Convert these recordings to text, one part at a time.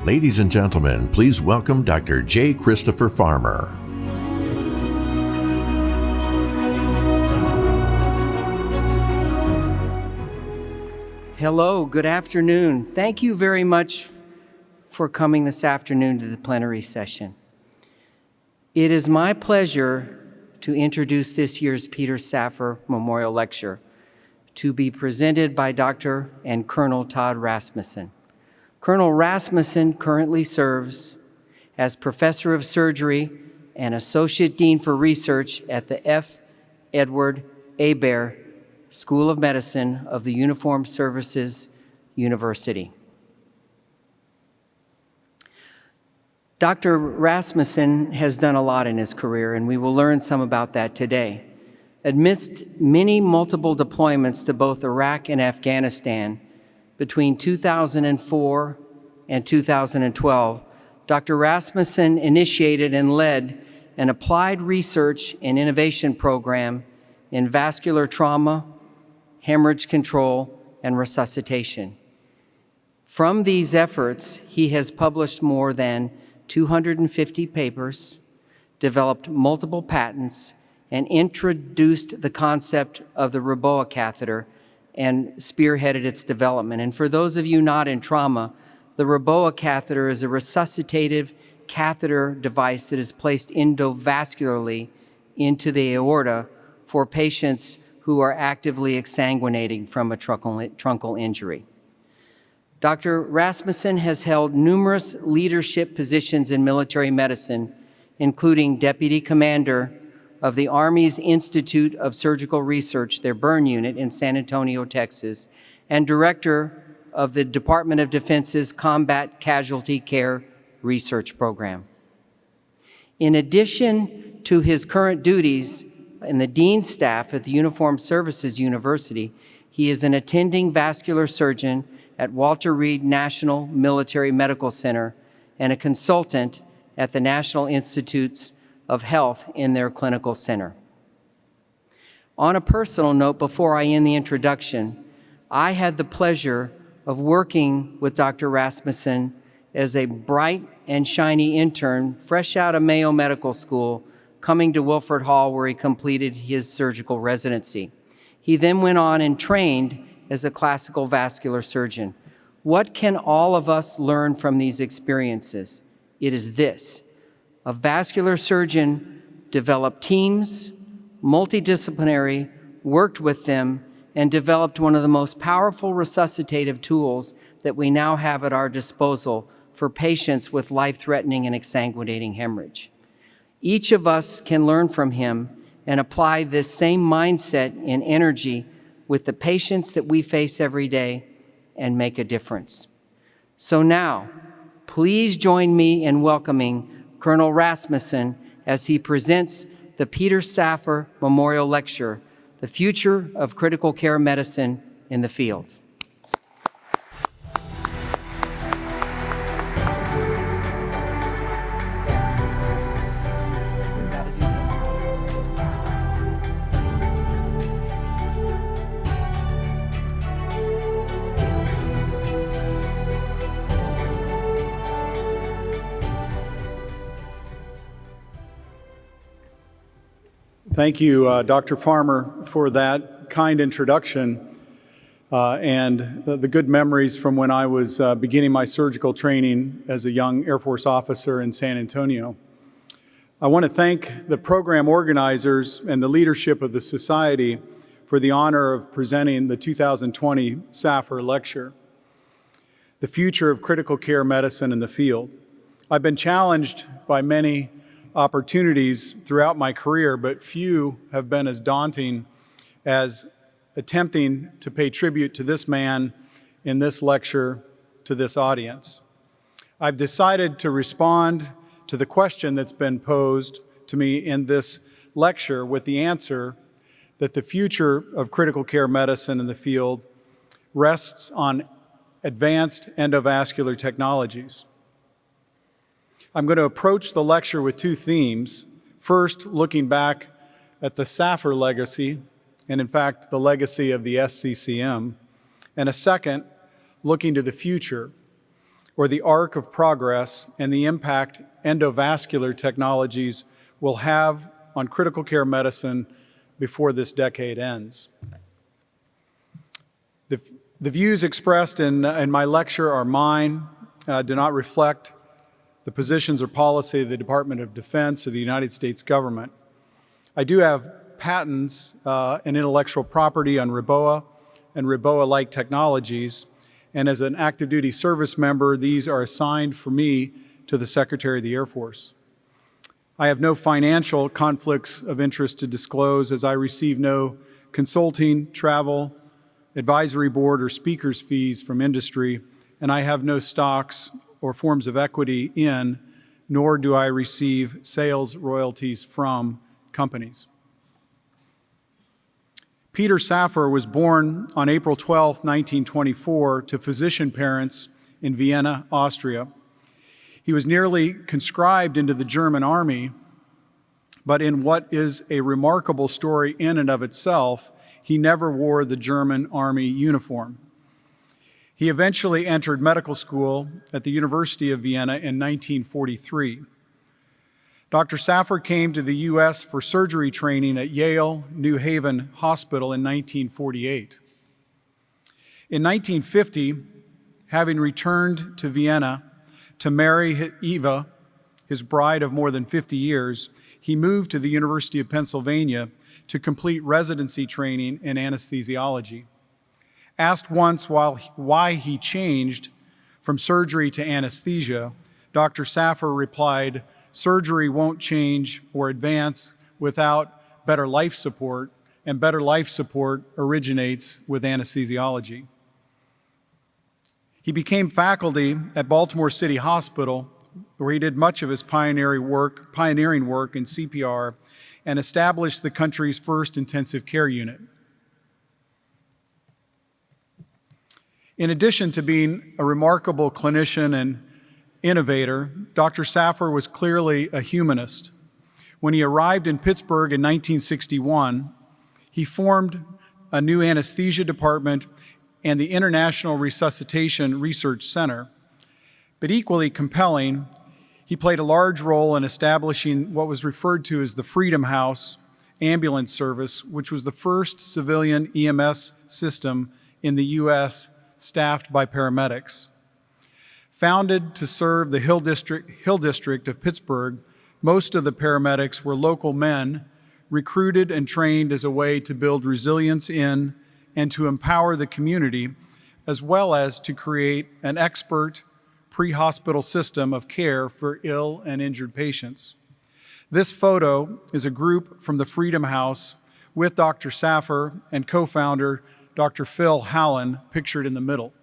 Ladies and gentlemen, please welcome Dr. J. Christopher Farmer. Hello, good afternoon. Thank you very much for coming this afternoon to the plenary session. It is my pleasure to introduce this year's Peter Safar Memorial Lecture, to be presented by Dr. and Colonel Todd Rasmussen. Colonel Rasmussen currently serves as Professor of Surgery and Associate Dean for Research at the F. Edward Hebert School of Medicine of the Uniformed Services University. Dr. Rasmussen has done a lot in his career, and we will learn some about that today. Amidst many multiple deployments to both Iraq and Afghanistan between 2004 and 2012, Dr. Rasmussen initiated and led an applied research and innovation program in vascular trauma, hemorrhage control, and resuscitation. From these efforts, he has published more than 250 papers, developed multiple patents, and introduced the concept of the REBOA catheter and spearheaded its development. And for those of you not in trauma, the REBOA catheter is a resuscitative catheter device that is placed endovascularly into the aorta for patients who are actively exsanguinating from a truncal injury. Dr. Rasmussen has held numerous leadership positions in military medicine, including Deputy Commander of the Army's Institute of Surgical Research, their burn unit in San Antonio, Texas, and Director of the Department of Defense's Combat Casualty Care Research Program. In addition to his current duties in the Dean's staff at the Uniformed Services University, he is an attending vascular surgeon at Walter Reed National Military Medical Center and a consultant at the National Institutes of Health in their clinical center. On a personal note, before I end the introduction, I had the pleasure of working with Dr. Rasmussen as a bright and shiny intern fresh out of Mayo Medical School, coming to Wilford Hall where he completed his surgical residency. He then went on and trained as a classical vascular surgeon. What can all of us learn from these experiences? It is this: a vascular surgeon developed teams, multidisciplinary, worked with them, and developed one of the most powerful resuscitative tools that we now have at our disposal for patients with life-threatening and exsanguinating hemorrhage. Each of us can learn from him and apply this same mindset and energy with the patients that we face every day and make a difference. So now, please join me in welcoming Colonel Rasmussen as he presents the Peter Safar Memorial Lecture, The Future of Critical Care Medicine in the Field. Thank you, Dr. Farmer, for that kind introduction and the good memories from when I was beginning my surgical training as a young Air Force officer in San Antonio. I want to thank the program organizers and the leadership of the Society for the honor of presenting the 2020 Safar Lecture, The Future of Critical Care Medicine in the Field. I've been challenged by many opportunities throughout my career, but few have been as daunting as attempting to pay tribute to this man in this lecture to this audience. I've decided to respond to the question that's been posed to me in this lecture with the answer that the future of critical care medicine in the field rests on advanced endovascular technologies. I'm going to approach the lecture with two themes. First, looking back at the Safar legacy, and in fact, the legacy of the SCCM. And a second, looking to the future, or the arc of progress and the impact endovascular technologies will have on critical care medicine before this decade ends. The views expressed in my lecture are mine, do not reflect the positions or policy of the Department of Defense or the United States government. I do have patents and intellectual property on REBOA and REBOA-like technologies, and as an active duty service member, these are assigned for me to the Secretary of the Air Force. I have no financial conflicts of interest to disclose, as I receive no consulting, travel, advisory board, or speakers fees from industry, and I have no stocks or forms of equity in, nor do I receive sales royalties from companies. Peter Safar was born on April 12, 1924, to physician parents in Vienna, Austria. He was nearly conscribed into the German army, but in what is a remarkable story in and of itself, he never wore the German army uniform. He eventually entered medical school at the University of Vienna in 1943. Dr. Safar came to the U.S. for surgery training at Yale New Haven Hospital in 1948. In 1950, having returned to Vienna to marry Eva, his bride of more than 50 years, he moved to the University of Pennsylvania to complete residency training in anesthesiology. Asked once why he changed from surgery to anesthesia, Dr. Safar replied, "Surgery won't change or advance without better life support, and better life support originates with anesthesiology." He became faculty at Baltimore City Hospital, where he did much of his pioneering work in CPR and established the country's first intensive care unit. In addition to being a remarkable clinician and innovator, Dr. Safar was clearly a humanist. When he arrived in Pittsburgh in 1961, he formed a new anesthesia department and the International Resuscitation Research Center. But equally compelling, he played a large role in establishing what was referred to as the Freedom House ambulance service, which was the first civilian EMS system in the U.S. staffed by paramedics. Founded to serve the Hill District of Pittsburgh, most of the paramedics were local men recruited and trained as a way to build resilience in and to empower the community, as well as to create an expert pre-hospital system of care for ill and injured patients. This photo is a group from the Freedom House with Dr. Safar and co-founder Dr. Phil Hallen, pictured in the middle.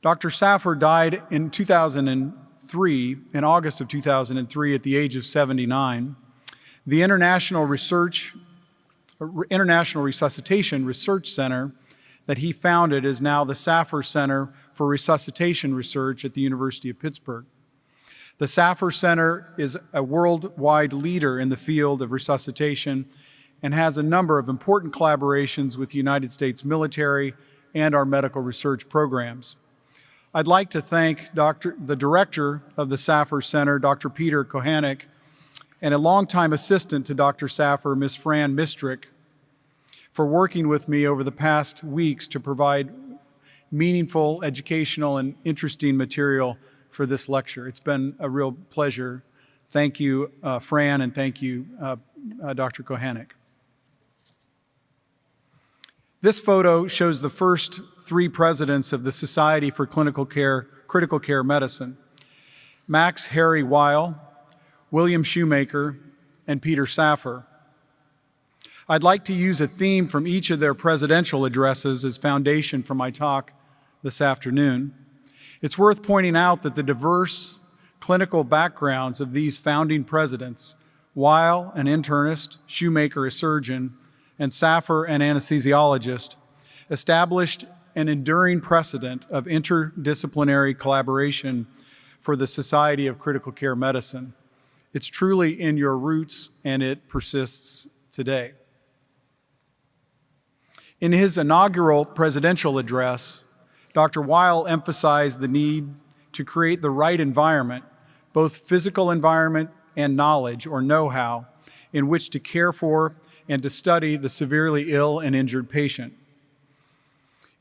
Dr. Safar died in 2003, in August of 2003, at the age of 79. The International Resuscitation Research Center that he founded is now the Safar Center for Resuscitation Research at the University of Pittsburgh. The Safar Center is a worldwide leader in the field of resuscitation and has a number of important collaborations with the United States military and our medical research programs. I'd like to thank the director of the Safar Center, Dr. Peter Kohanek, and a longtime assistant to Dr. Safar, Ms. Fran Mistrick, for working with me over the past weeks to provide meaningful, educational, and interesting material for this lecture. It's been a real pleasure. Thank you, Fran, and thank you, Dr. Kohanek. This photo shows the first three presidents of the Society for Critical Care Medicine: Max Harry Weil, William Shoemaker, and Peter Safar. I'd like to use a theme from each of their presidential addresses as foundation for my talk this afternoon. It's worth pointing out that the diverse clinical backgrounds of these founding presidents, Weil, an internist, Shoemaker, a surgeon, and Safar, an anesthesiologist, established an enduring precedent of interdisciplinary collaboration for the Society of Critical Care Medicine. It's truly in your roots, and it persists today. In his inaugural presidential address, Dr. Weil emphasized the need to create the right environment, both physical environment and knowledge or know-how, in which to care for and to study the severely ill and injured patient.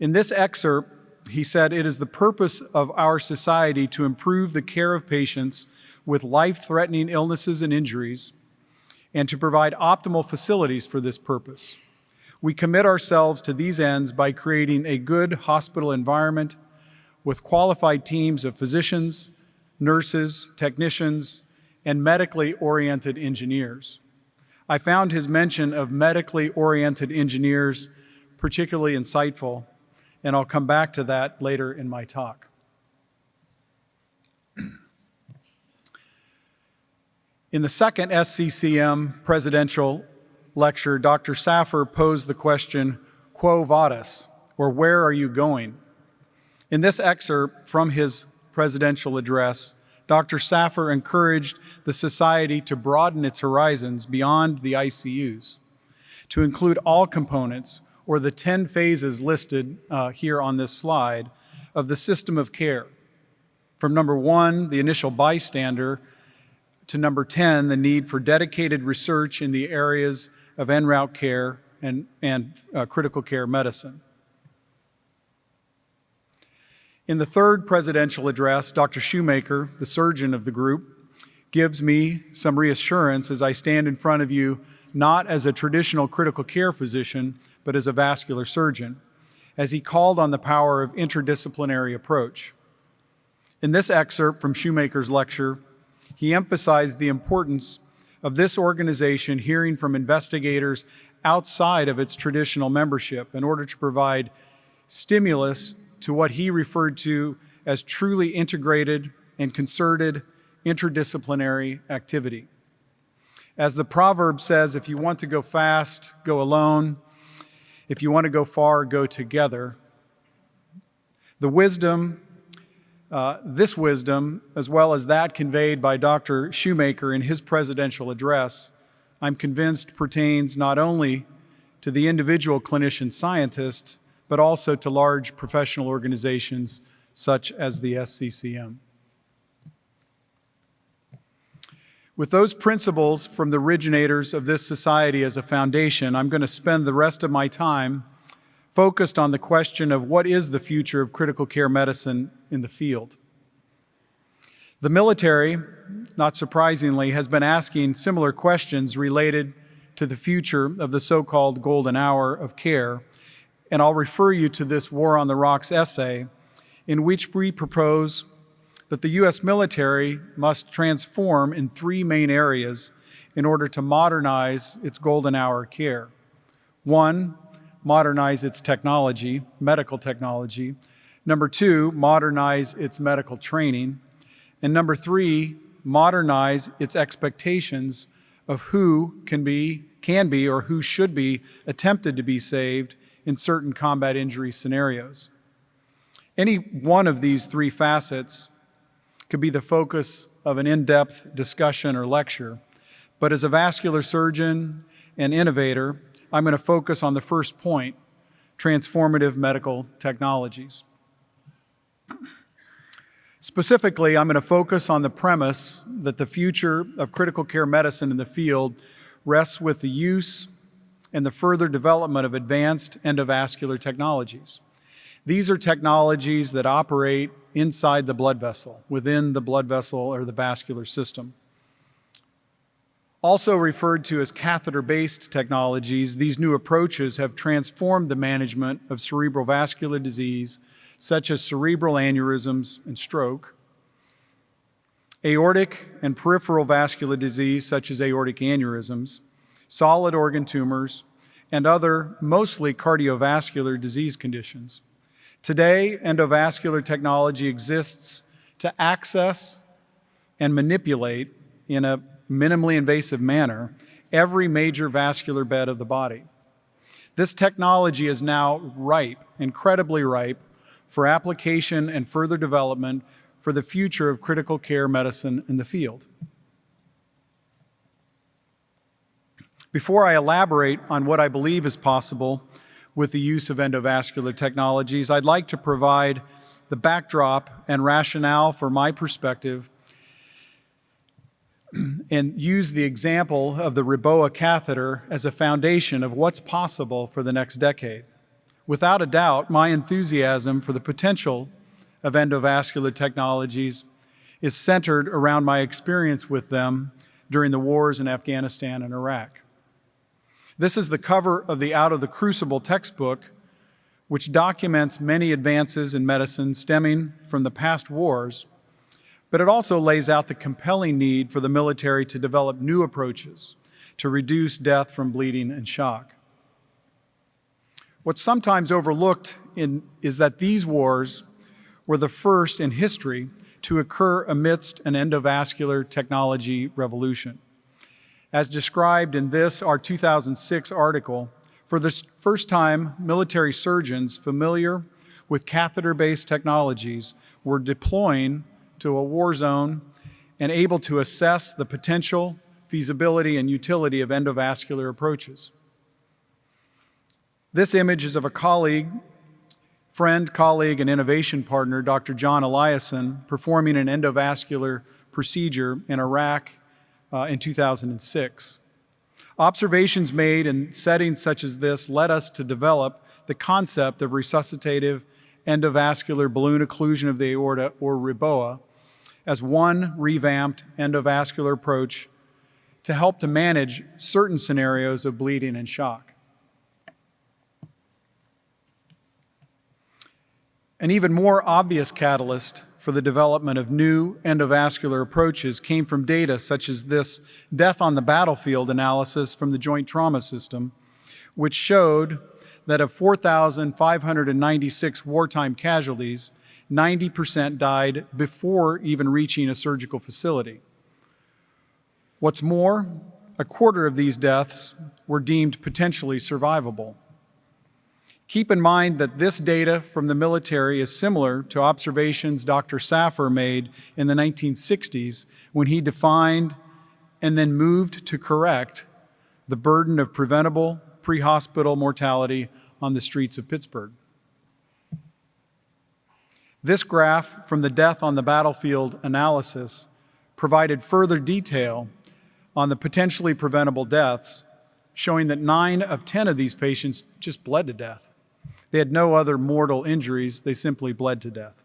In this excerpt, he said, "It is the purpose of our society to improve the care of patients with life-threatening illnesses and injuries, and to provide optimal facilities for this purpose. We commit ourselves to these ends by creating a good hospital environment with qualified teams of physicians, nurses, technicians, and medically oriented engineers." I found his mention of medically oriented engineers particularly insightful, and I'll come back to that later in my talk. In the second SCCM presidential lecture, Dr. Safar posed the question, "Quo vadis?" or "Where are you going?" In this excerpt from his presidential address, Dr. Safar encouraged the society to broaden its horizons beyond the ICUs, to include all components, or the 10 phases listed here on this slide, of the system of care. From number 1, the initial bystander, to number 10, the need for dedicated research in the areas of en route care and critical care medicine. In the third presidential address, Dr. Shoemaker, the surgeon of the group, gives me some reassurance as I stand in front of you, not as a traditional critical care physician, but as a vascular surgeon, as he called on the power of interdisciplinary approach. In this excerpt from Shoemaker's lecture, he emphasized the importance of this organization hearing from investigators outside of its traditional membership in order to provide stimulus to what he referred to as truly integrated and concerted interdisciplinary activity. As the proverb says, if you want to go fast, go alone. If you want to go far, go together. This wisdom, as well as that conveyed by Dr. Shoemaker in his presidential address, I'm convinced pertains not only to the individual clinician scientist, but also to large professional organizations such as the SCCM. With those principles from the originators of this society as a foundation, I'm going to spend the rest of my time focused on the question of what is the future of critical care medicine in the field. The military, not surprisingly, has been asking similar questions related to the future of the so-called golden hour of care, and I'll refer you to this War on the Rocks essay, in which we propose that the U.S. military must transform in 3 main areas in order to modernize its golden hour care. 1, modernize its technology, medical technology. Number 2, modernize its medical training. And number 3, modernize its expectations of who can be or who should be attempted to be saved in certain combat injury scenarios. Any one of these 3 facets could be the focus of an in-depth discussion or lecture, but as a vascular surgeon and innovator, I'm going to focus on the first point, transformative medical technologies. Specifically, I'm going to focus on the premise that the future of critical care medicine in the field rests with the use and the further development of advanced endovascular technologies. These are technologies that operate inside the blood vessel, within the blood vessel or the vascular system. Also referred to as catheter-based technologies, these new approaches have transformed the management of cerebral vascular disease, such as cerebral aneurysms and stroke, aortic and peripheral vascular disease, such as aortic aneurysms, solid organ tumors, and other mostly cardiovascular disease conditions. Today, endovascular technology exists to access and manipulate in a minimally invasive manner every major vascular bed of the body. This technology is now ripe, incredibly ripe, for application and further development for the future of critical care medicine in the field. Before I elaborate on what I believe is possible with the use of endovascular technologies, I'd like to provide the backdrop and rationale for my perspective and use the example of the REBOA catheter as a foundation of what's possible for the next decade. Without a doubt, my enthusiasm for the potential of endovascular technologies is centered around my experience with them during the wars in Afghanistan and Iraq. This is the cover of the Out of the Crucible textbook, which documents many advances in medicine stemming from the past wars, but it also lays out the compelling need for the military to develop new approaches to reduce death from bleeding and shock. What's sometimes overlooked is that these wars were the first in history to occur amidst an endovascular technology revolution. As described in our 2006 article, for the first time, military surgeons familiar with catheter-based technologies were deploying to a war zone and able to assess the potential, feasibility, and utility of endovascular approaches. This image is of a friend, colleague, and innovation partner, Dr. John Eliason, performing an endovascular procedure in Iraq in 2006. Observations made in settings such as this led us to develop the concept of resuscitative endovascular balloon occlusion of the aorta, or REBOA, as one revamped endovascular approach to help to manage certain scenarios of bleeding and shock. An even more obvious catalyst for the development of new endovascular approaches came from data such as this death on the battlefield analysis from the Joint Trauma System, which showed that of 4,596 wartime casualties, 90% died before even reaching a surgical facility. What's more, a quarter of these deaths were deemed potentially survivable. Keep in mind that this data from the military is similar to observations Dr. Safar made in the 1960s when he defined and then moved to correct the burden of preventable pre-hospital mortality on the streets of Pittsburgh. This graph from the death on the battlefield analysis provided further detail on the potentially preventable deaths, showing that 9 of 10 of these patients just bled to death. They had no other mortal injuries, they simply bled to death.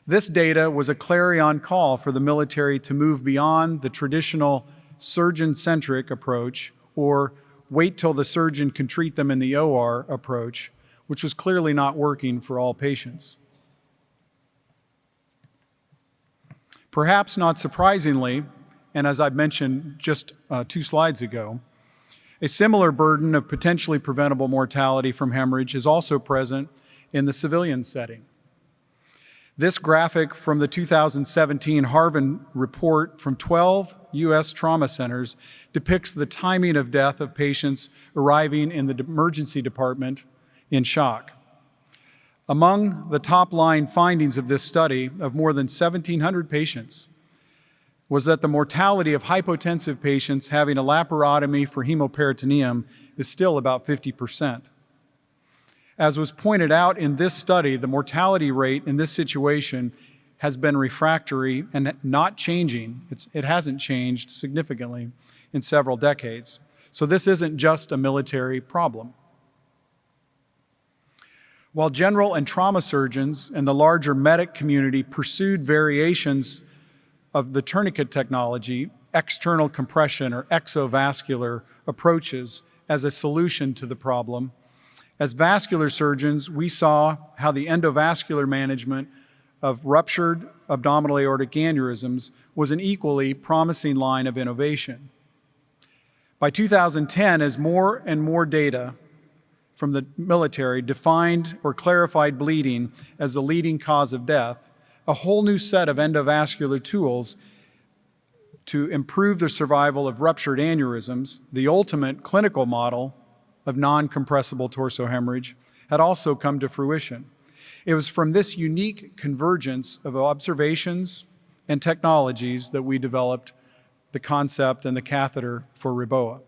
This data was a clarion call for the military to move beyond the traditional surgeon-centric approach, or wait till the surgeon can treat them in the OR approach, which was clearly not working for all patients. Perhaps not surprisingly, and as I mentioned just 2 slides ago, a similar burden of potentially preventable mortality from hemorrhage is also present in the civilian setting. This graphic from the 2017 Harvard report from 12 U.S. trauma centers depicts the timing of death of patients arriving in the emergency department in shock. Among the top-line findings of this study of more than 1,700 patients was that the mortality of hypotensive patients having a laparotomy for hemoperitoneum is still about 50%. As was pointed out in this study, the mortality rate in this situation has been refractory and not changing. It hasn't changed significantly in several decades. So this isn't just a military problem. While general and trauma surgeons and the larger medic community pursued variations of the tourniquet technology, external compression or exovascular approaches as a solution to the problem, as vascular surgeons, we saw how the endovascular management of ruptured abdominal aortic aneurysms was an equally promising line of innovation. By 2010, as more and more data from the military defined or clarified bleeding as the leading cause of death, a whole new set of endovascular tools to improve the survival of ruptured aneurysms, the ultimate clinical model of non-compressible torso hemorrhage, had also come to fruition. It was from this unique convergence of observations and technologies that we developed the concept and the catheter for REBOA.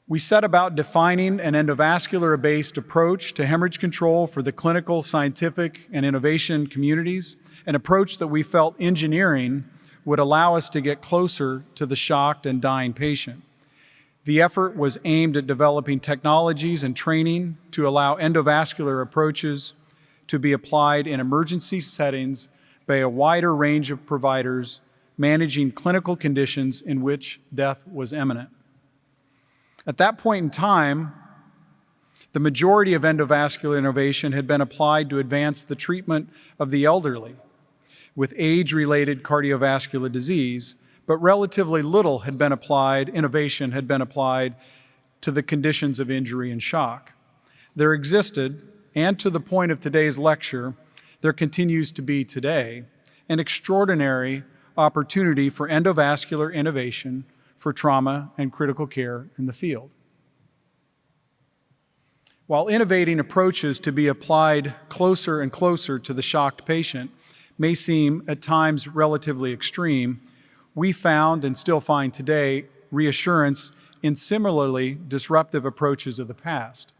We set about defining an endovascular-based approach to hemorrhage control for the clinical, scientific, and innovation communities, an approach that we felt engineering would allow us to get closer to the shocked and dying patient. The effort was aimed at developing technologies and training to allow endovascular approaches to be applied in emergency settings by a wider range of providers managing clinical conditions in which death was imminent. At that point in time, the majority of endovascular innovation had been applied to advance the treatment of the elderly with age-related cardiovascular disease, but relatively little innovation had been applied to the conditions of injury and shock. There existed, and to the point of today's lecture, there continues to be today, an extraordinary opportunity for endovascular innovation for trauma and critical care in the field. While innovating approaches to be applied closer and closer to the shocked patient may seem at times relatively extreme, we found and still find today reassurance in similarly disruptive approaches of the past.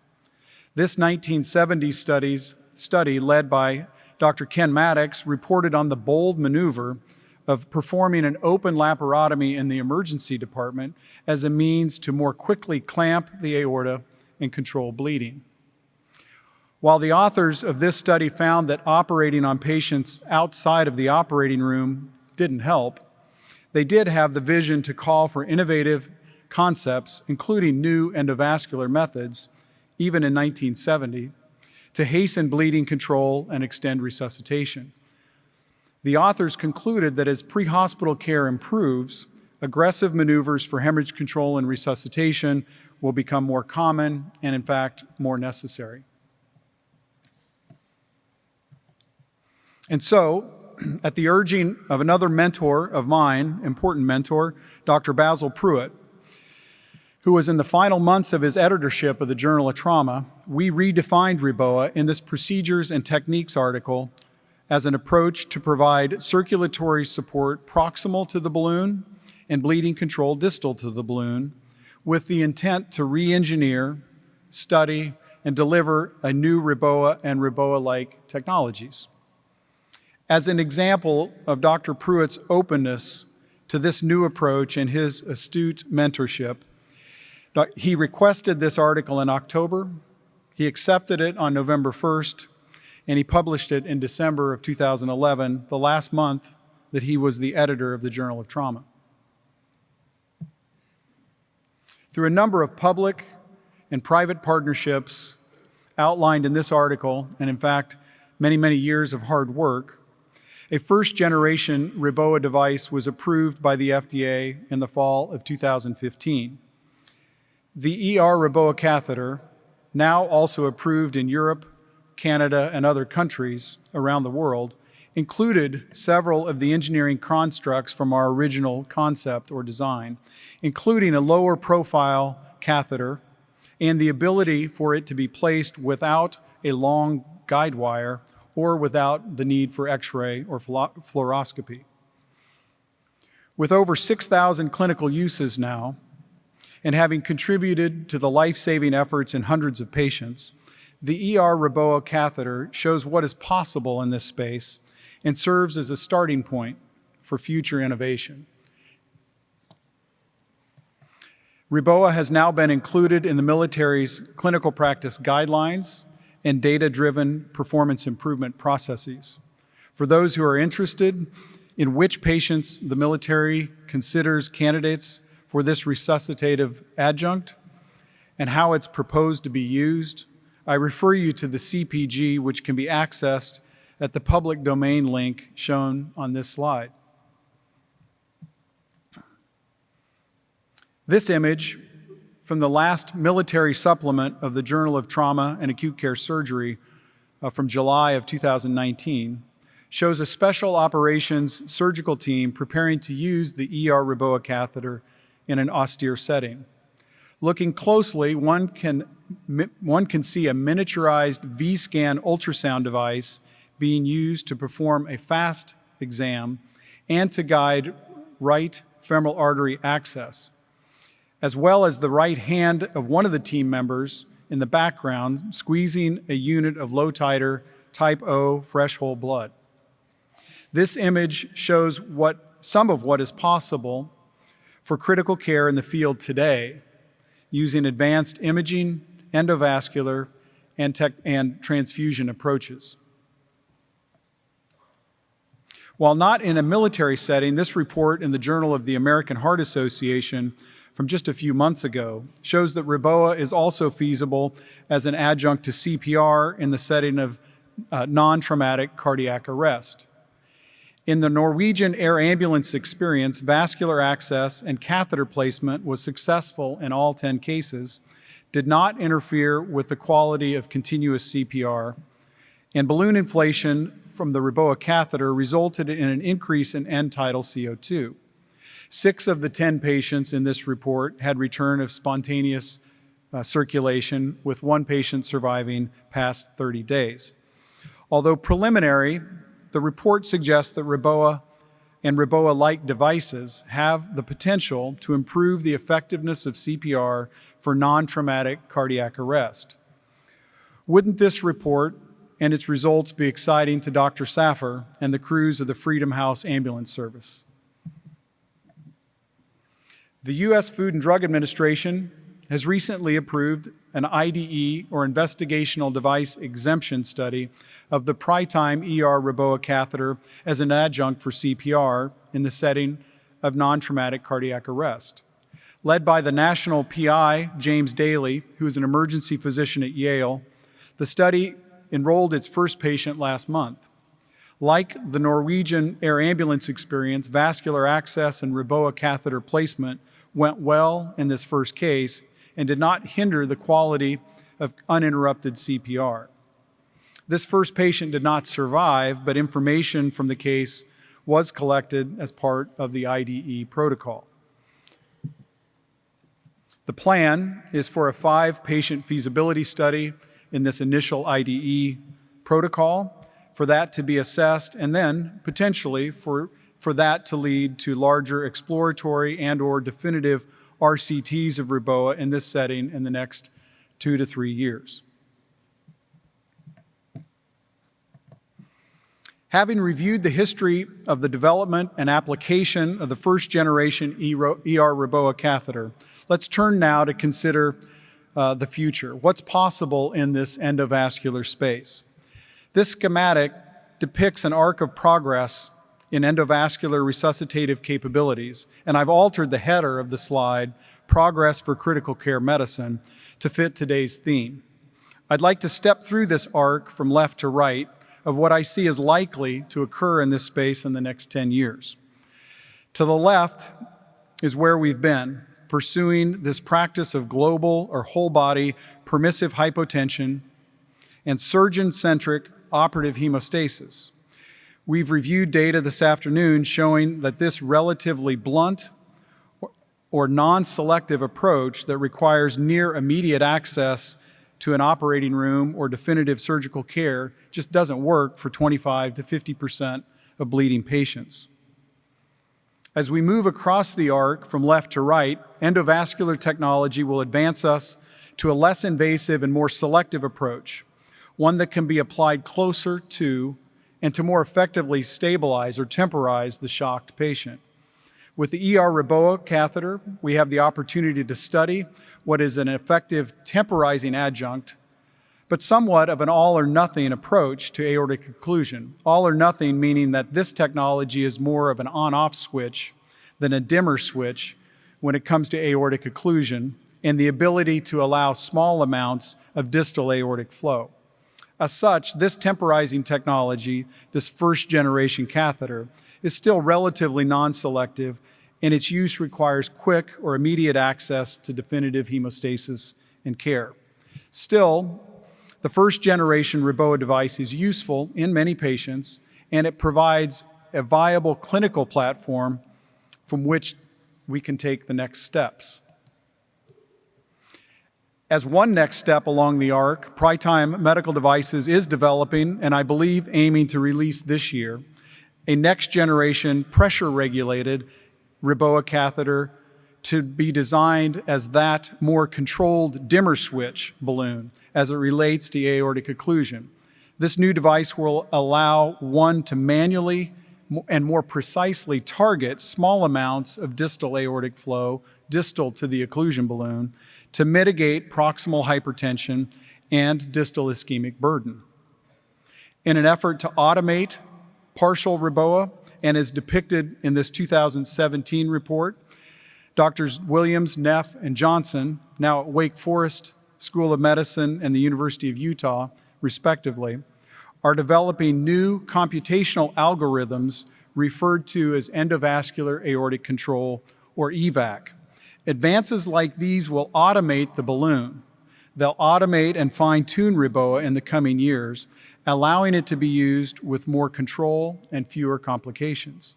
This 1970s study led by Dr. Ken Maddox reported on the bold maneuver of performing an open laparotomy in the emergency department as a means to more quickly clamp the aorta and control bleeding. While the authors of this study found that operating on patients outside of the operating room didn't help, they did have the vision to call for innovative concepts, including new endovascular methods, even in 1970, to hasten bleeding control and extend resuscitation. The authors concluded that as pre-hospital care improves, aggressive maneuvers for hemorrhage control and resuscitation will become more common and, in fact, more necessary. And so, at the urging of another mentor of mine, important mentor, Dr. Basil Pruitt, who was in the final months of his editorship of the Journal of Trauma, we redefined REBOA in this Procedures and Techniques article as an approach to provide circulatory support proximal to the balloon and bleeding control distal to the balloon, with the intent to re-engineer, study, and deliver a new REBOA and REBOA-like technologies. As an example of Dr. Pruitt's openness to this new approach and his astute mentorship, he requested this article in October, he accepted it on November 1st, and he published it in December of 2011, the last month that he was the editor of the Journal of Trauma. Through a number of public and private partnerships outlined in this article, and in fact, many, many years of hard work, a first-generation REBOA device was approved by the FDA in the fall of 2015. The ER REBOA catheter, now also approved in Europe, Canada, and other countries around the world, included several of the engineering constructs from our original concept or design, including a lower profile catheter and the ability for it to be placed without a long guide wire or without the need for X-ray or fluoroscopy. With over 6,000 clinical uses now, and having contributed to the life-saving efforts in hundreds of patients, the ER REBOA catheter shows what is possible in this space and serves as a starting point for future innovation. REBOA has now been included in the military's clinical practice guidelines and data-driven performance improvement processes. For those who are interested in which patients the military considers candidates for this resuscitative adjunct and how it's proposed to be used, I refer you to the CPG, which can be accessed at the public domain link shown on this slide. This image from the last military supplement of the Journal of Trauma and Acute Care Surgery from July of 2019 shows a special operations surgical team preparing to use the ER REBOA catheter in an austere setting. Looking closely, one can see a miniaturized V-scan ultrasound device being used to perform a fast exam and to guide right femoral artery access. as well as the right hand of one of the team members in the background squeezing a unit of low-titer type O fresh whole blood. This image shows some of what is possible for critical care in the field today using advanced imaging, endovascular, and transfusion approaches. While not in a military setting, this report in the Journal of the American Heart Association from just a few months ago shows that REBOA is also feasible as an adjunct to CPR in the setting of non-traumatic cardiac arrest. In the Norwegian air ambulance experience, vascular access and catheter placement was successful in all 10 cases, did not interfere with the quality of continuous CPR, and balloon inflation from the REBOA catheter resulted in an increase in end tidal CO2. 6 of the 10 patients in this report had return of spontaneous circulation, with 1 patient surviving past 30 days. Although preliminary, the report suggests that REBOA and REBOA-like devices have the potential to improve the effectiveness of CPR for non-traumatic cardiac arrest. Wouldn't this report and its results be exciting to Dr. Safar and the crews of the Freedom House Ambulance Service? The U.S. Food and Drug Administration has recently approved an IDE, or Investigational Device Exemption study, of the PRITIME ER REBOA catheter as an adjunct for CPR in the setting of non-traumatic cardiac arrest. Led by the national PI, James Daly, who is an emergency physician at Yale, the study enrolled its first patient last month. Like the Norwegian air ambulance experience, vascular access and REBOA catheter placement went well in this first case and did not hinder the quality of uninterrupted CPR. This first patient did not survive, but information from the case was collected as part of the IDE protocol. The plan is for a 5-patient feasibility study in this initial IDE protocol, for that to be assessed, and then potentially for that to lead to larger exploratory and/or definitive RCTs of REBOA in this setting in the next 2 to 3 years. Having reviewed the history of the development and application of the first-generation ER REBOA catheter, let's turn now to consider the future. What's possible in this endovascular space? This schematic depicts an arc of progress in endovascular resuscitative capabilities, and I've altered the header of the slide, Progress for Critical Care Medicine, to fit today's theme. I'd like to step through this arc from left to right of what I see as likely to occur in this space in the next 10 years. To the left is where we've been, pursuing this practice of global or whole-body permissive hypotension and surgeon-centric operative hemostasis. We've reviewed data this afternoon showing that this relatively blunt or non-selective approach that requires near immediate access to an operating room or definitive surgical care just doesn't work for 25 to 50% of bleeding patients. As we move across the arc from left to right, endovascular technology will advance us to a less invasive and more selective approach, one that can be applied closer to and to more effectively stabilize or temporize the shocked patient. With the ER REBOA catheter, we have the opportunity to study what is an effective temporizing adjunct, but somewhat of an all-or-nothing approach to aortic occlusion. All or nothing meaning that this technology is more of an on-off switch than a dimmer switch when it comes to aortic occlusion, and the ability to allow small amounts of distal aortic flow. As such, this temporizing technology, this first-generation catheter, is still relatively non-selective, and its use requires quick or immediate access to definitive hemostasis and care. Still, the first-generation REBOA device is useful in many patients, and it provides a viable clinical platform from which we can take the next steps. As one next step along the arc, PRITIME Medical Devices is developing, and I believe aiming to release this year, a next-generation pressure-regulated REBOA catheter to be designed as that more controlled dimmer switch balloon as it relates to aortic occlusion. This new device will allow one to manually and more precisely target small amounts of distal aortic flow, distal to the occlusion balloon, to mitigate proximal hypertension and distal ischemic burden. In an effort to automate partial REBOA, and as depicted in this 2017 report, Drs. Williams, Neff, and Johnson, now at Wake Forest School of Medicine and the University of Utah, respectively, are developing new computational algorithms referred to as endovascular aortic control, or EVAC. Advances like these will automate the balloon. They'll automate and fine-tune REBOA in the coming years, allowing it to be used with more control and fewer complications.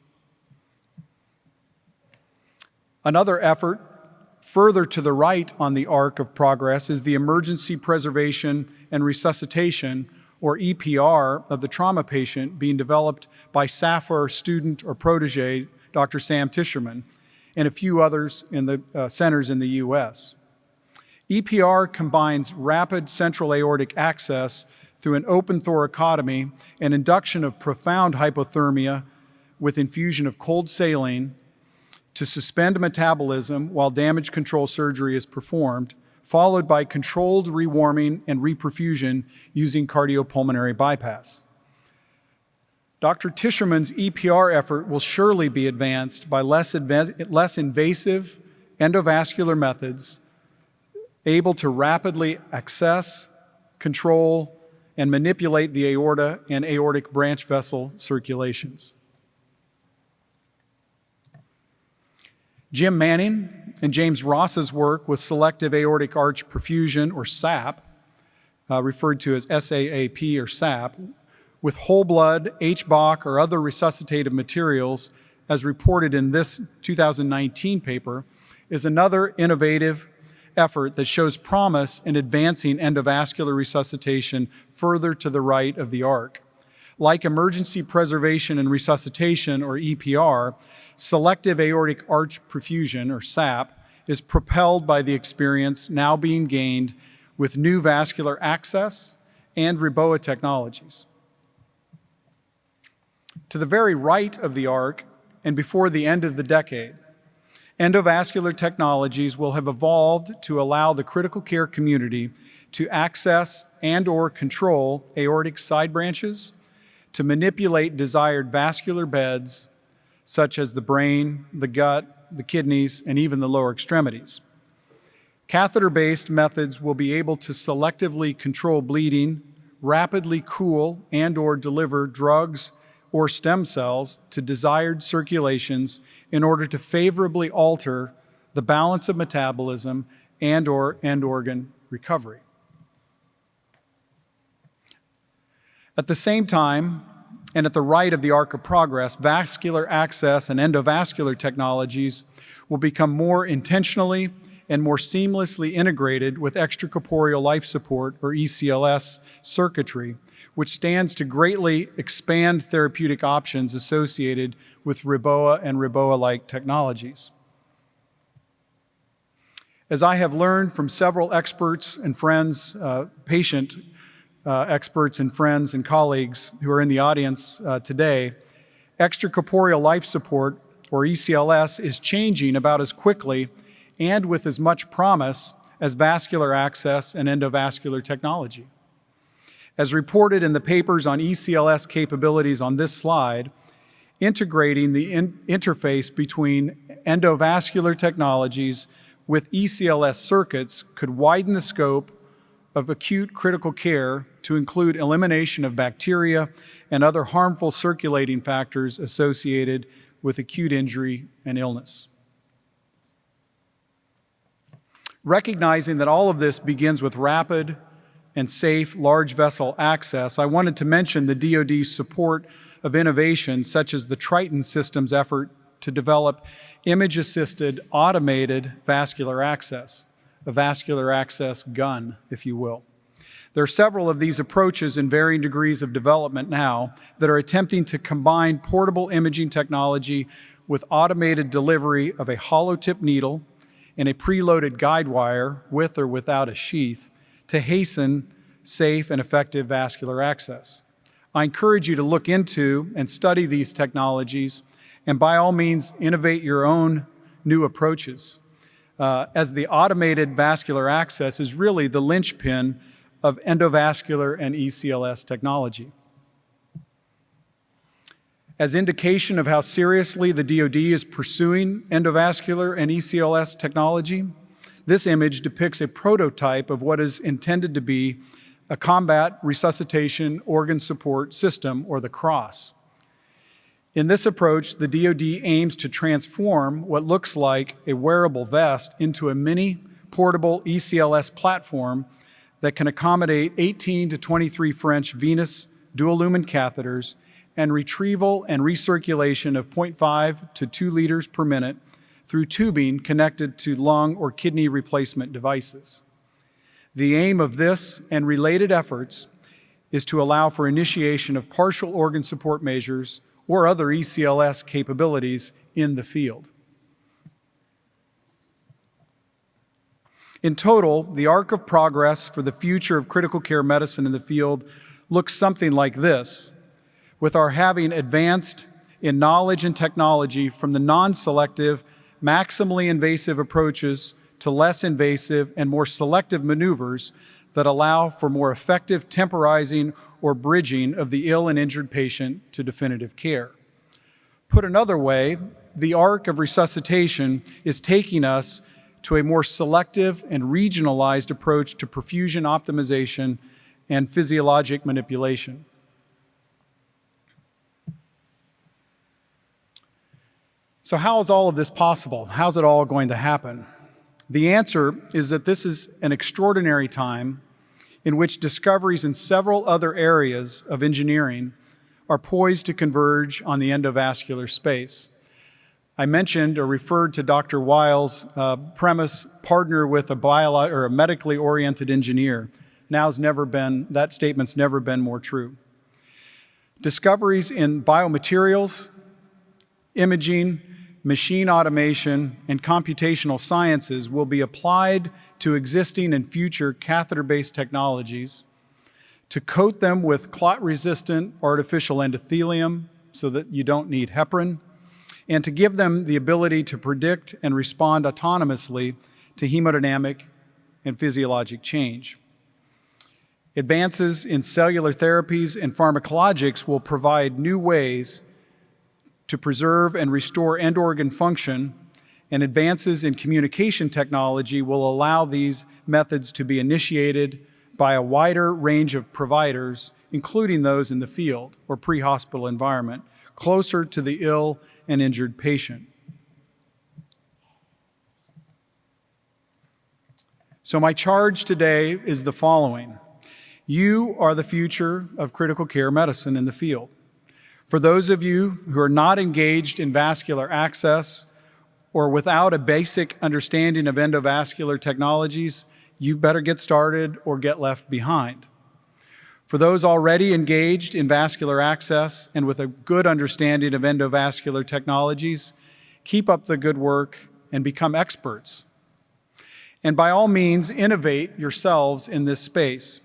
Another effort further to the right on the arc of progress is the emergency preservation and resuscitation, or EPR, of the trauma patient being developed by Safar student or protege, Dr. Sam Tischerman, and a few others in the centers in the US. EPR combines rapid central aortic access through an open thoracotomy and induction of profound hypothermia with infusion of cold saline to suspend metabolism while damage control surgery is performed, followed by controlled rewarming and reperfusion using cardiopulmonary bypass. Dr. Tischerman's EPR effort will surely be advanced by less invasive endovascular methods able to rapidly access, control, and manipulate the aorta and aortic branch vessel circulations. Jim Manning and James Ross's work with selective aortic arch perfusion, or SAP, referred to as SAAP or SAP, with whole blood, HBOC, or other resuscitative materials, as reported in this 2019 paper, is another innovative effort that shows promise in advancing endovascular resuscitation further to the right of the arc. Like emergency preservation and resuscitation, or EPR, selective aortic arch perfusion, or SAP, is propelled by the experience now being gained with new vascular access and REBOA technologies. To the very right of the arc, and before the end of the decade, endovascular technologies will have evolved to allow the critical care community to access and/or control aortic side branches, to manipulate desired vascular beds, such as the brain, the gut, the kidneys, and even the lower extremities. Catheter-based methods will be able to selectively control bleeding, rapidly cool and/or deliver drugs or stem cells to desired circulations in order to favorably alter the balance of metabolism and/or end organ recovery. At the same time, and at the right of the arc of progress, vascular access and endovascular technologies will become more intentionally and more seamlessly integrated with extracorporeal life support, or ECLS, circuitry, which stands to greatly expand therapeutic options associated with REBOA and REBOA-like technologies. As I have learned from several experts and friends, patient experts and friends and colleagues who are in the audience today, extracorporeal life support, or ECLS, is changing about as quickly and with as much promise as vascular access and endovascular technology. As reported in the papers on ECLS capabilities on this slide, integrating the interface between endovascular technologies with ECLS circuits could widen the scope of acute critical care to include elimination of bacteria and other harmful circulating factors associated with acute injury and illness. Recognizing that all of this begins with rapid and safe large vessel access, I wanted to mention the DoD's support of innovations such as the Triton Systems effort to develop image-assisted automated vascular access, a vascular access gun, if you will. There are several of these approaches in varying degrees of development now that are attempting to combine portable imaging technology with automated delivery of a hollow tip needle and a preloaded guide wire with or without a sheath to hasten safe and effective vascular access. I encourage you to look into and study these technologies, and by all means, innovate your own new approaches, as the automated vascular access is really the linchpin of endovascular and ECLS technology. As indication of how seriously the DoD is pursuing endovascular and ECLS technology, this image depicts a prototype of what is intended to be a combat resuscitation organ support system, or the CROSS. In this approach, the DoD aims to transform what looks like a wearable vest into a mini portable ECLS platform that can accommodate 18 to 23 French venous dual lumen catheters and retrieval and recirculation of 0.5 to 2 liters per minute through tubing connected to lung or kidney replacement devices. The aim of this and related efforts is to allow for initiation of partial organ support measures or other ECLS capabilities in the field. In total, the arc of progress for the future of critical care medicine in the field looks something like this, with our having advanced in knowledge and technology from the non-selective, maximally invasive approaches to less invasive and more selective maneuvers that allow for more effective temporizing or bridging of the ill and injured patient to definitive care. Put another way, the arc of resuscitation is taking us to a more selective and regionalized approach to perfusion optimization and physiologic manipulation. So how is all of this possible? How's it all going to happen? The answer is that this is an extraordinary time in which discoveries in several other areas of engineering are poised to converge on the endovascular space. I mentioned or referred to Dr. Weil's premise, partner with a medically oriented engineer. That statement's never been more true. Discoveries in biomaterials, imaging, machine automation, and computational sciences will be applied to existing and future catheter-based technologies to coat them with clot-resistant artificial endothelium so that you don't need heparin, and to give them the ability to predict and respond autonomously to hemodynamic and physiologic change. Advances in cellular therapies and pharmacologics will provide new ways to preserve and restore end organ function, and advances in communication technology will allow these methods to be initiated by a wider range of providers, including those in the field or pre-hospital environment, closer to the ill and injured patient. So my charge today is the following. You are the future of critical care medicine in the field. For those of you who are not engaged in vascular access or without a basic understanding of endovascular technologies, you better get started or get left behind. For those already engaged in vascular access and with a good understanding of endovascular technologies, keep up the good work and become experts. And by all means, innovate yourselves in this space.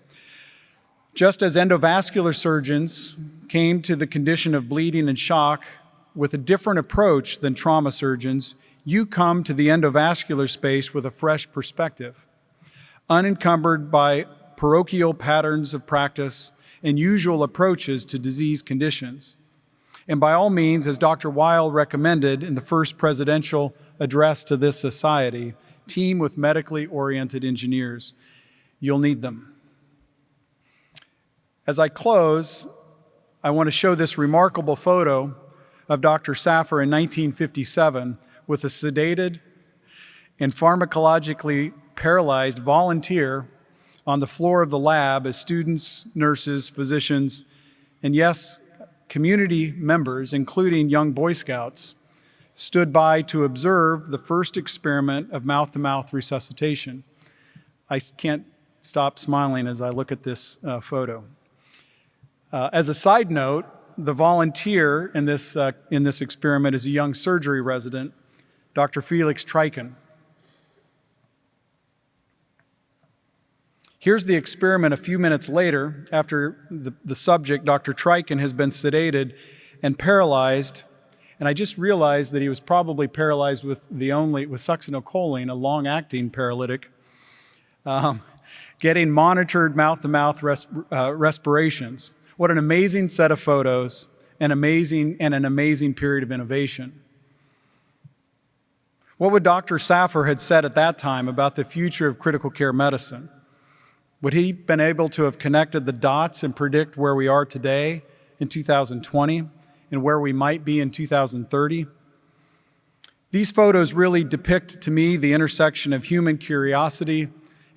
Just as endovascular surgeons came to the condition of bleeding and shock with a different approach than trauma surgeons, you come to the endovascular space with a fresh perspective, unencumbered by parochial patterns of practice and usual approaches to disease conditions. And by all means, as Dr. Weil recommended in the first presidential address to this society, team with medically oriented engineers. You'll need them. As I close, I want to show this remarkable photo of Dr. Safar in 1957 with a sedated and pharmacologically paralyzed volunteer on the floor of the lab as students, nurses, physicians, and yes, community members, including young Boy Scouts, stood by to observe the first experiment of mouth-to-mouth resuscitation. I can't stop smiling as I look at this photo. As a side note, the volunteer in this experiment is a young surgery resident, Dr. Felix Tryken. Here's the experiment a few minutes later, after the subject, Dr. Trykin, has been sedated and paralyzed. And I just realized that he was probably paralyzed with succinylcholine, a long-acting paralytic, getting monitored mouth-to-mouth respirations. What an amazing set of photos, an amazing period of innovation. What would Dr. Safar had said at that time about the future of critical care medicine? Would he been able to have connected the dots and predict where we are today in 2020 and where we might be in 2030? These photos really depict to me the intersection of human curiosity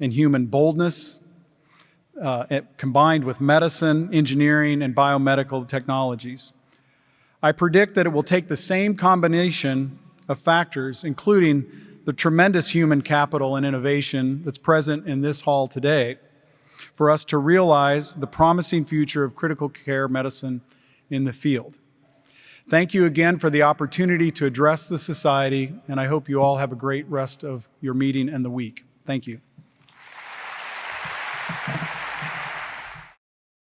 and human boldness, combined with medicine, engineering, and biomedical technologies. I predict that it will take the same combination of factors, including the tremendous human capital and innovation that's present in this hall today, for us to realize the promising future of critical care medicine in the field. Thank you again for the opportunity to address the society, and I hope you all have a great rest of your meeting and the week. Thank you.